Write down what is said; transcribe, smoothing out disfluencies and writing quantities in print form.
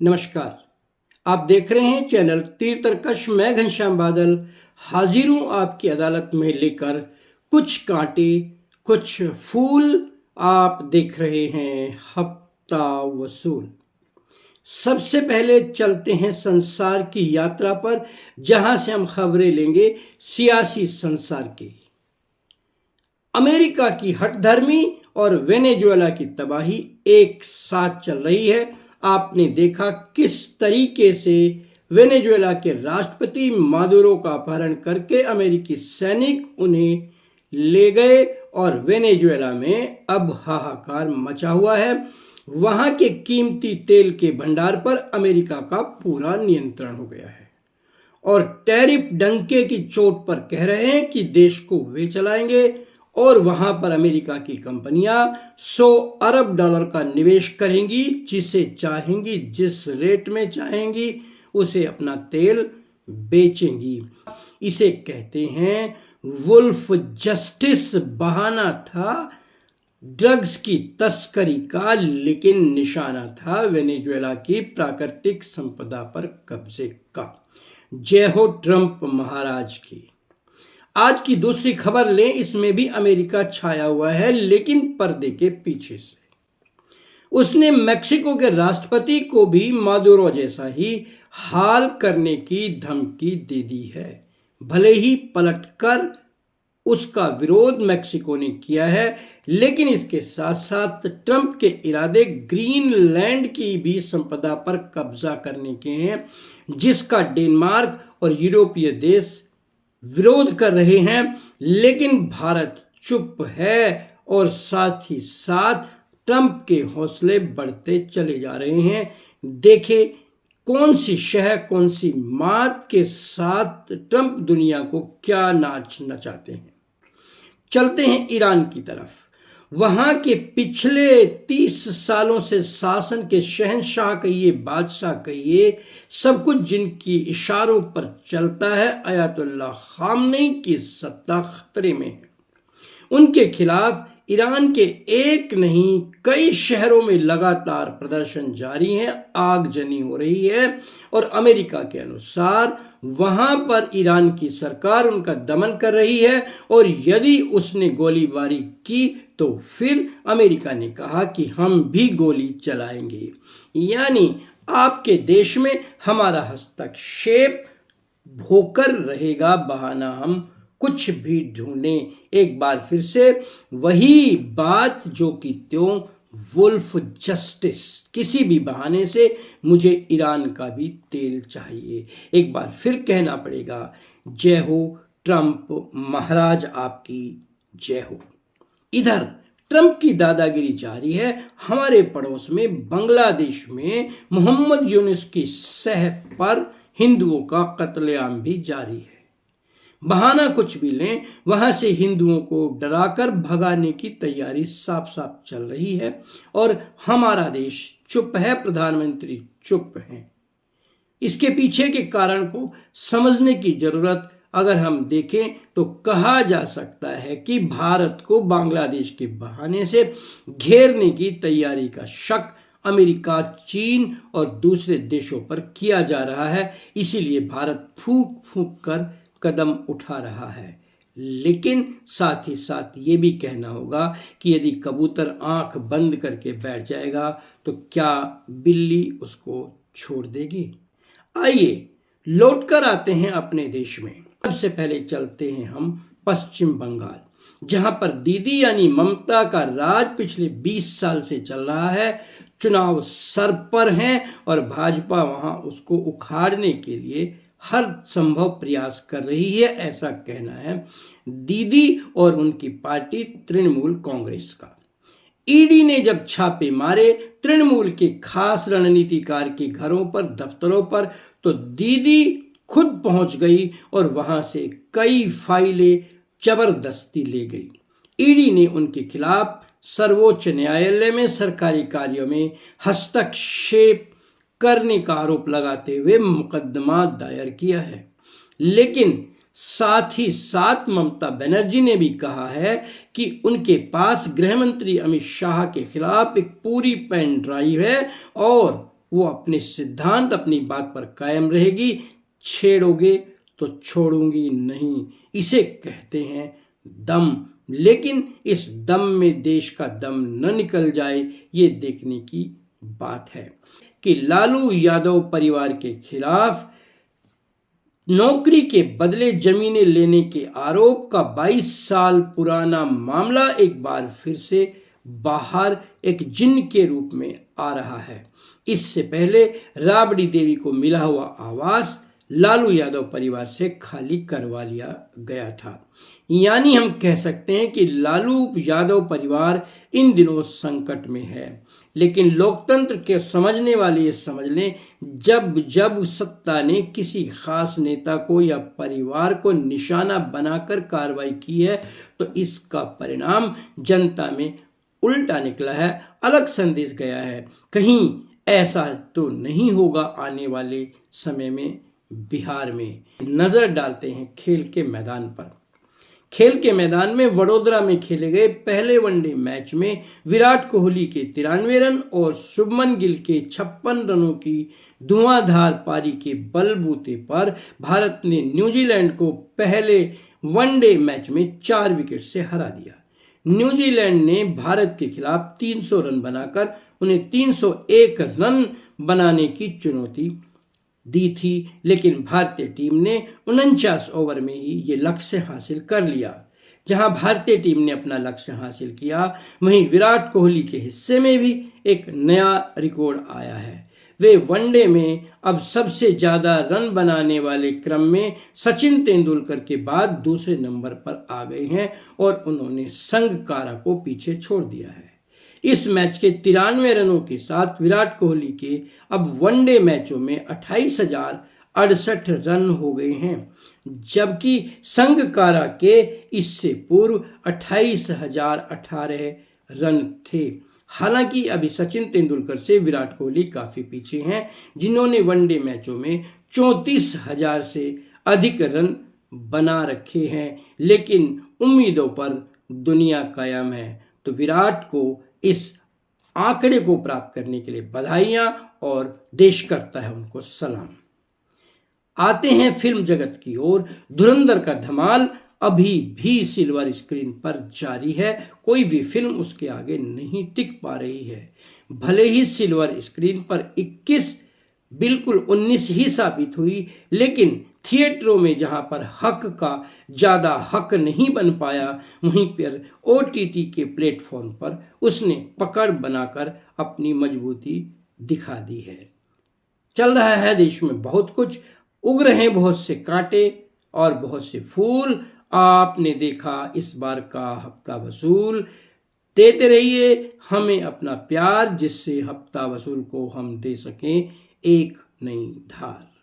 नमस्कार। आप देख रहे हैं चैनल तीर तर्कश। मैं घनश्याम बादल हाजिर हूं आपकी अदालत में लेकर कुछ कांटे कुछ फूल। आप देख रहे हैं हफ्ता वसूल। सबसे पहले चलते हैं संसार की यात्रा पर, जहां से हम खबरें लेंगे सियासी संसार की। अमेरिका की हठधर्मी और वेनेजुएला की तबाही एक साथ चल रही है। आपने देखा किस तरीके से वेनेजुएला के राष्ट्रपति मादुरो का अपहरण करके अमेरिकी सैनिक उन्हें ले गए और वेनेजुएला में अब हाहाकार मचा हुआ है। वहां के कीमती तेल के भंडार पर अमेरिका का पूरा नियंत्रण हो गया है और टैरिफ डंके की चोट पर कह रहे हैं कि देश को वे चलाएंगे और वहां पर अमेरिका की कंपनियां $100 अरब का निवेश करेंगी, जिसे चाहेंगी, जिस रेट में चाहेंगी उसे अपना तेल बेचेंगी। इसे कहते हैं वुल्फ जस्टिस। बहाना था ड्रग्स की तस्करी का, लेकिन निशाना था वेनेजुएला की प्राकृतिक संपदा पर कब्जे का। जय हो ट्रंप महाराज की। आज की दूसरी खबर लें, इसमें भी अमेरिका छाया हुआ है, लेकिन पर्दे के पीछे से। उसने मेक्सिको के राष्ट्रपति को भी मादुरो जैसा ही हाल करने की धमकी दे दी है। भले ही पलटकर उसका विरोध मेक्सिको ने किया है, लेकिन इसके साथ साथ ट्रंप के इरादे ग्रीनलैंड की भी संपदा पर कब्जा करने के हैं, जिसका डेनमार्क और यूरोपीय देश विरोध कर रहे हैं। लेकिन भारत चुप है और साथ ही साथ ट्रंप के हौसले बढ़ते चले जा रहे हैं। देखें कौन सी शह कौन सी मात के साथ ट्रंप दुनिया को क्या नाच नचाते हैं। चलते हैं ईरान की तरफ। वहां के पिछले 30 सालों से शासन के शहंशाह कहिए, बादशाह कहिए, सब कुछ जिनकी इशारों पर चलता है, अयातुल्लाह खामनेई की सत्ता खतरे में है। उनके खिलाफ ईरान के एक नहीं कई शहरों में लगातार प्रदर्शन जारी है, आगजनी हो रही है और अमेरिका के अनुसार वहां पर ईरान की सरकार उनका दमन कर रही है और यदि उसने गोलीबारी की तो फिर अमेरिका ने कहा कि हम भी गोली चलाएंगे। यानी आपके देश में हमारा हस्तक्षेप होकर रहेगा, बहाना हम कुछ भी ढूंढें। एक बार फिर से वही बात जो कि त्यों, वुल्फ जस्टिस। किसी भी बहाने से मुझे ईरान का भी तेल चाहिए। एक बार फिर कहना पड़ेगा, जय हो ट्रंप महाराज, आपकी जय हो। इधर ट्रंप की दादागिरी जारी है। हमारे पड़ोस में बांग्लादेश में मोहम्मद यूनुस की सह पर हिंदुओं का कत्लेआम भी जारी है। बहाना कुछ भी लें, वहां से हिंदुओं को डराकर भगाने की तैयारी साफ साफ चल रही है और हमारा देश चुप है, प्रधानमंत्री चुप हैं। इसके पीछे के कारण को समझने की जरूरत अगर हम देखें तो कहा जा सकता है कि भारत को बांग्लादेश के बहाने से घेरने की तैयारी का शक अमेरिका, चीन और दूसरे देशों पर किया जा रहा है। इसीलिए भारत फूंक फूंक कर कदम उठा रहा है। लेकिन साथ ही साथ ये भी कहना होगा कि यदि कबूतर आंख बंद करके बैठ जाएगा तो क्या बिल्ली उसको छोड़ देगी। आइए लौटकर आते हैं अपने देश में। सबसे पहले चलते हैं हम पश्चिम बंगाल, जहां पर दीदी यानी ममता का राज पिछले 20 साल से चल रहा है। चुनाव सर पर हैं और भाजपा वहां उसको उखाड़ने के लिए हर संभव प्रयास कर रही है, ऐसा कहना है दीदी और उनकी पार्टी तृणमूल कांग्रेस का। ईडी ने जब छापे मारे तृणमूल के खास रणनीतिकार के घरों पर, दफ्तरों पर, तो दीदी खुद पहुंच गई और वहां से कई फाइलें जबरदस्ती ले गई। ईडी ने उनके खिलाफ सर्वोच्च न्यायालय में सरकारी कार्यों में हस्तक्षेप करने का आरोप लगाते हुए मुकदमा दायर किया है। लेकिन साथ ही साथ ममता बनर्जी ने भी कहा है कि उनके पास गृह मंत्री अमित शाह के खिलाफ एक पूरी पेन ड्राइव है और वो अपने सिद्धांत, अपनी बात पर कायम रहेगी। छेड़ोगे तो छोड़ूंगी नहीं, इसे कहते हैं दम। लेकिन इस दम में देश का दम न निकल जाए, ये देखने की बात है कि लालू यादव परिवार के खिलाफ नौकरी के बदले जमीनें लेने के आरोप का 22 साल पुराना मामला एक बार फिर से बाहर एक जिन्न के रूप में आ रहा है। इससे पहले राबड़ी देवी को मिला हुआ आवास लालू यादव परिवार से खाली करवा लिया गया था। यानी हम कह सकते हैं कि लालू यादव परिवार इन दिनों संकट में है। लेकिन लोकतंत्र के समझने वाले ये समझ लें, जब जब सत्ता ने किसी खास नेता को या परिवार को निशाना बनाकर कार्रवाई की है, तो इसका परिणाम जनता में उल्टा निकला है, अलग संदेश गया है। कहीं ऐसा तो नहीं होगा आने वाले समय में बिहार में। नजर डालते हैं खेल के मैदान पर। खेल के मैदान में वडोदरा में खेले गए पहले वनडे मैच में विराट कोहली के 93 रन और शुभमन गिल के 56 रनों की धुआंधार पारी के बलबूते पर भारत ने न्यूजीलैंड को पहले वनडे मैच में 4 विकेट से हरा दिया। न्यूजीलैंड ने भारत के खिलाफ 300 रन बनाकर उन्हें 301 रन बनाने की चुनौती दी थी, लेकिन भारतीय टीम ने 49 ओवर में ही ये लक्ष्य हासिल कर लिया। जहां भारतीय टीम ने अपना लक्ष्य हासिल किया, वहीं विराट कोहली के हिस्से में भी एक नया रिकॉर्ड आया है। वे वनडे में अब सबसे ज्यादा रन बनाने वाले क्रम में सचिन तेंदुलकर के बाद दूसरे नंबर पर आ गए हैं और उन्होंने संगकारा को पीछे छोड़ दिया है। इस मैच के 93 रनों के साथ विराट कोहली के अब वनडे मैचों में 28,068 रन हो गए हैं, जबकि संगकारा के इससे पूर्व 28,018 रन थे। हालांकि अभी सचिन तेंदुलकर से विराट कोहली काफी पीछे हैं, जिन्होंने वनडे मैचों में 34,000 से अधिक रन बना रखे हैं। लेकिन उम्मीदों पर दुनिया कायम है, तो विराट को इस आंकड़े को प्राप्त करने के लिए बधाइयां और देश करता है उनको सलाम। आते हैं फिल्म जगत की ओर। धुरंधर का धमाल अभी भी सिल्वर स्क्रीन पर जारी है। कोई भी फिल्म उसके आगे नहीं टिक पा रही है। भले ही सिल्वर स्क्रीन पर 21 बिल्कुल 19 ही साबित हुई, लेकिन थिएटरों में जहां पर हक का ज्यादा हक नहीं बन पाया, वहीं पर OTT के प्लेटफॉर्म पर उसने पकड़ बनाकर अपनी मजबूती दिखा दी है। चल रहा है देश में बहुत कुछ, उग रहे हैं बहुत से कांटे और बहुत से फूल। आपने देखा इस बार का हफ्ता वसूल। देते रहिए हमें अपना प्यार, जिससे हफ्ता वसूल को हम दे सकें एक नई धार।